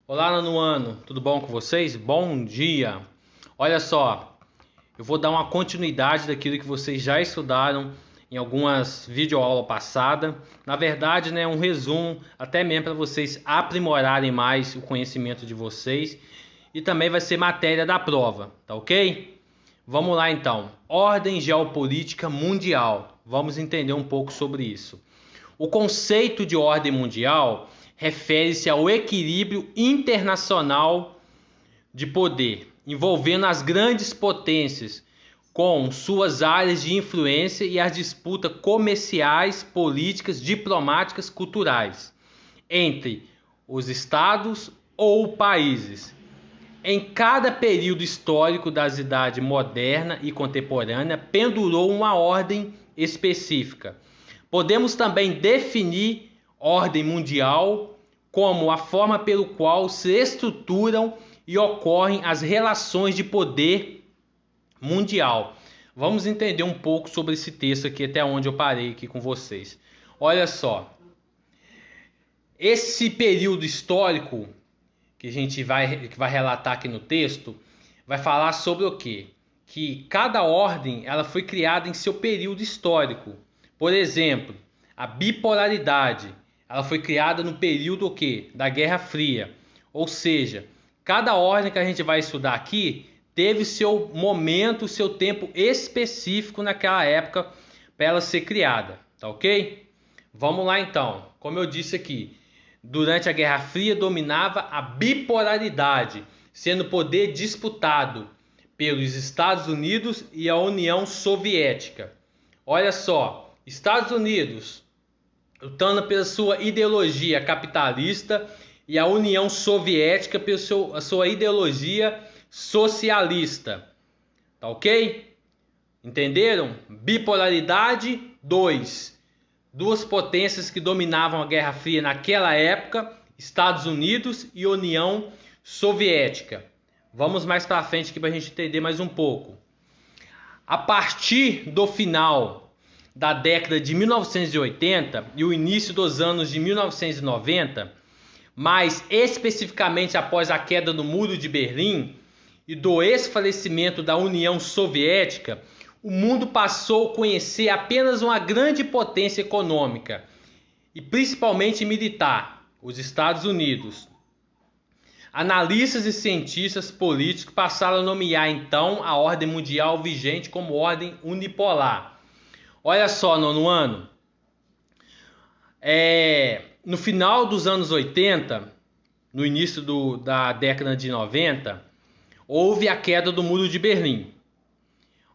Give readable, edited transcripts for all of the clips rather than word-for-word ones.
Olá, Nanuano, tudo bom com vocês? Bom dia! Olha só, eu vou dar uma continuidade daquilo que vocês já estudaram em algumas videoaulas passadas. Na verdade, né, um resumo, até mesmo para vocês aprimorarem mais o conhecimento de vocês. E também vai ser matéria da prova, tá ok? Vamos lá então. Ordem geopolítica mundial. Vamos entender um pouco sobre isso. O conceito de ordem mundial refere-se ao equilíbrio internacional de poder, envolvendo as grandes potências com suas áreas de influência e as disputas comerciais, políticas, diplomáticas, culturais entre os estados ou países. Em cada período histórico das idades moderna e contemporânea, pendurou uma ordem específica. Podemos também definir ordem mundial como a forma pelo qual se estruturam e ocorrem as relações de poder mundial. Vamos entender um pouco sobre esse texto aqui, até onde eu parei aqui com vocês. Olha só, esse período histórico que a gente vai relatar aqui no texto, vai falar sobre o quê? Que cada ordem ela foi criada em seu período histórico. Por exemplo, a bipolaridade, ela foi criada no período o quê? Da Guerra Fria. Ou seja, cada ordem que a gente vai estudar aqui teve seu momento, seu tempo específico naquela época para ela ser criada, tá ok? Vamos lá então. Como eu disse aqui, durante a Guerra Fria dominava a bipolaridade, sendo o poder disputado pelos Estados Unidos e a União Soviética. Olha só, Estados Unidos lutando pela sua ideologia capitalista e a União Soviética pela sua ideologia socialista. Tá ok? Entenderam? Bipolaridade 2. Duas potências que dominavam a Guerra Fria naquela época, Estados Unidos e União Soviética. Vamos mais para frente aqui para a gente entender mais um pouco. A partir do final da década de 1980 e o início dos anos de 1990, mais especificamente após a queda do Muro de Berlim e do esfalecimento da União Soviética, o mundo passou a conhecer apenas uma grande potência econômica e principalmente militar, os Estados Unidos. Analistas e cientistas políticos passaram a nomear então a ordem mundial vigente como ordem unipolar. Olha só, nono ano, no final dos anos 80, no início da década de 90, houve a queda do Muro de Berlim,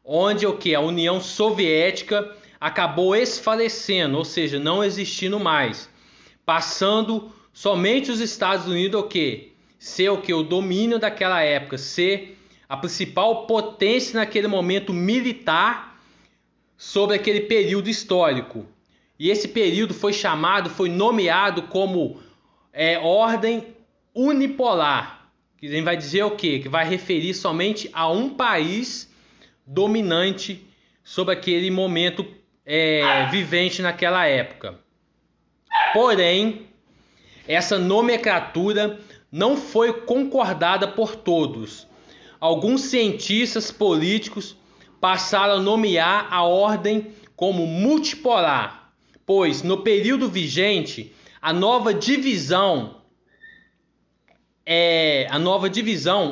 onde a União Soviética acabou esfalecendo, ou seja, não existindo mais, passando somente os Estados Unidos ser o domínio daquela época, ser a principal potência naquele momento militar sobre aquele período histórico. E esse período foi nomeado como ordem unipolar, que vai dizer o quê? Que vai referir somente a um país dominante sobre aquele momento vivente naquela época. Porém, essa nomenclatura não foi concordada por todos. Alguns cientistas políticos passaram a nomear a ordem como multipolar, pois no período vigente a nova divisão,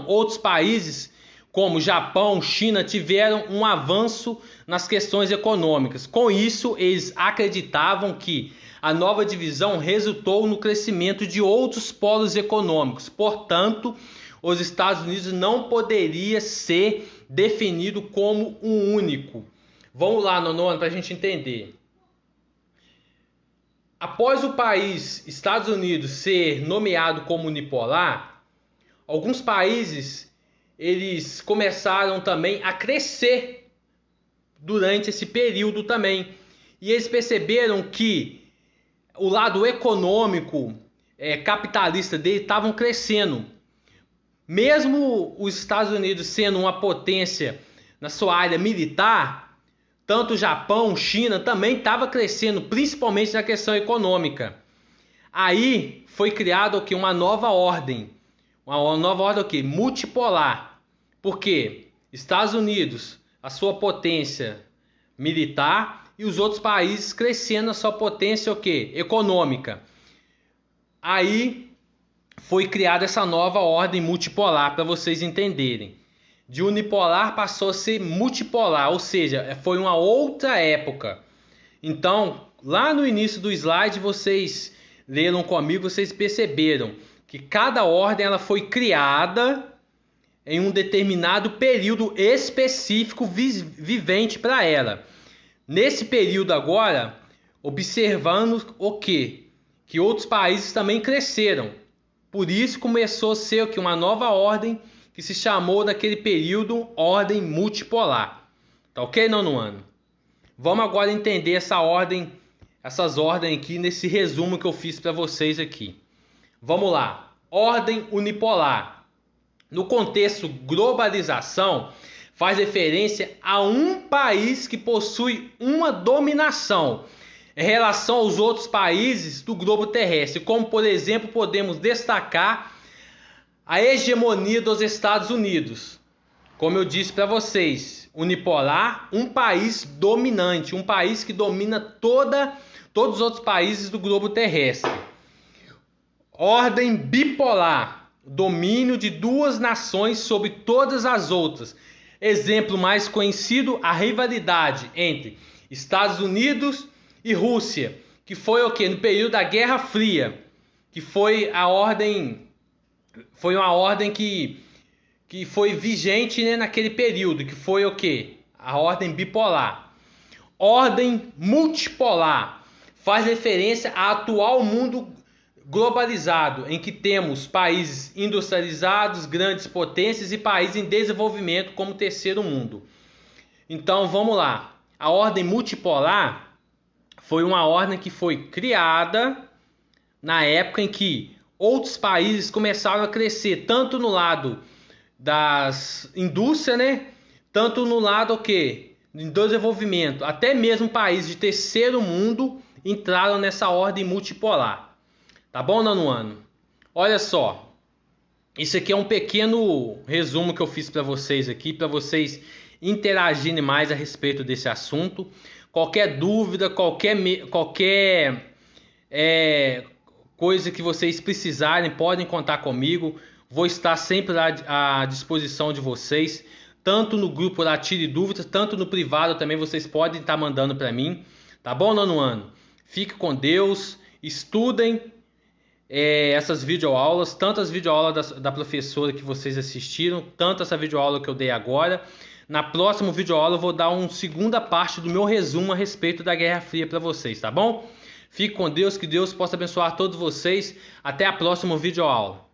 outros países como Japão, China tiveram um avanço nas questões econômicas. Com isso, eles acreditavam que a nova divisão resultou no crescimento de outros polos econômicos. Portanto, os Estados Unidos não poderia ser definido como um único. Vamos lá, nono, para a gente entender. Após o país Estados Unidos ser nomeado como unipolar, alguns países eles começaram também a crescer durante esse período também. E eles perceberam que o lado econômico, capitalista dele estavam crescendo. Mesmo os Estados Unidos sendo uma potência na sua área militar, tanto o Japão, China também estava crescendo, principalmente na questão econômica. Aí foi criada uma nova ordem, Uma nova ordem o quê? Multipolar. Por quê? Estados Unidos, a sua potência militar, e os outros países crescendo a sua potência o quê? Econômica. Aí foi criada essa nova ordem multipolar, para vocês entenderem. De unipolar passou a ser multipolar, ou seja, foi uma outra época. Então, lá no início do slide, vocês leram comigo, vocês perceberam que cada ordem ela foi criada em um determinado período específico vivente para ela. Nesse período agora, observando o quê? Que outros países também cresceram. Por isso começou a ser o quê? Uma nova ordem que se chamou naquele período ordem multipolar. Tá ok, nono ano? Vamos agora entender essas ordens aqui nesse resumo que eu fiz para vocês aqui. Vamos lá. Ordem unipolar. No contexto globalização, faz referência a um país que possui uma dominação em relação aos outros países do globo terrestre, como por exemplo podemos destacar a hegemonia dos Estados Unidos. Como eu disse para vocês, unipolar, um país dominante, um país que domina todos os outros países do globo terrestre. Ordem bipolar, domínio de duas nações sobre todas as outras. Exemplo mais conhecido, a rivalidade entre Estados Unidos e Rússia, que foi o quê? No período da Guerra Fria, que foi uma ordem que foi vigente, né, naquele período, que foi o quê? A ordem bipolar. Ordem multipolar faz referência ao atual mundo globalizado, em que temos países industrializados, grandes potências e países em desenvolvimento como o terceiro mundo. Então vamos lá. A ordem multipolar foi uma ordem que foi criada na época em que outros países começaram a crescer, tanto no lado das indústrias, né? Tanto no lado do desenvolvimento. Até mesmo países de terceiro mundo entraram nessa ordem multipolar. Tá bom, nono ano? Olha só. Isso aqui é um pequeno resumo que eu fiz para vocês aqui, para vocês interagirem mais a respeito desse assunto. Qualquer dúvida, qualquer coisa que vocês precisarem, podem contar comigo. Vou estar sempre à disposição de vocês, tanto no grupo da Tire Dúvidas, tanto no privado também vocês podem estar mandando para mim. Tá bom, nono ano? Fique com Deus, estudem essas videoaulas, tanto as videoaulas da professora que vocês assistiram, tanto essa videoaula que eu dei agora. Na próxima videoaula eu vou dar uma segunda parte do meu resumo a respeito da Guerra Fria para vocês, tá bom? Fique com Deus, que Deus possa abençoar todos vocês. Até a próxima videoaula.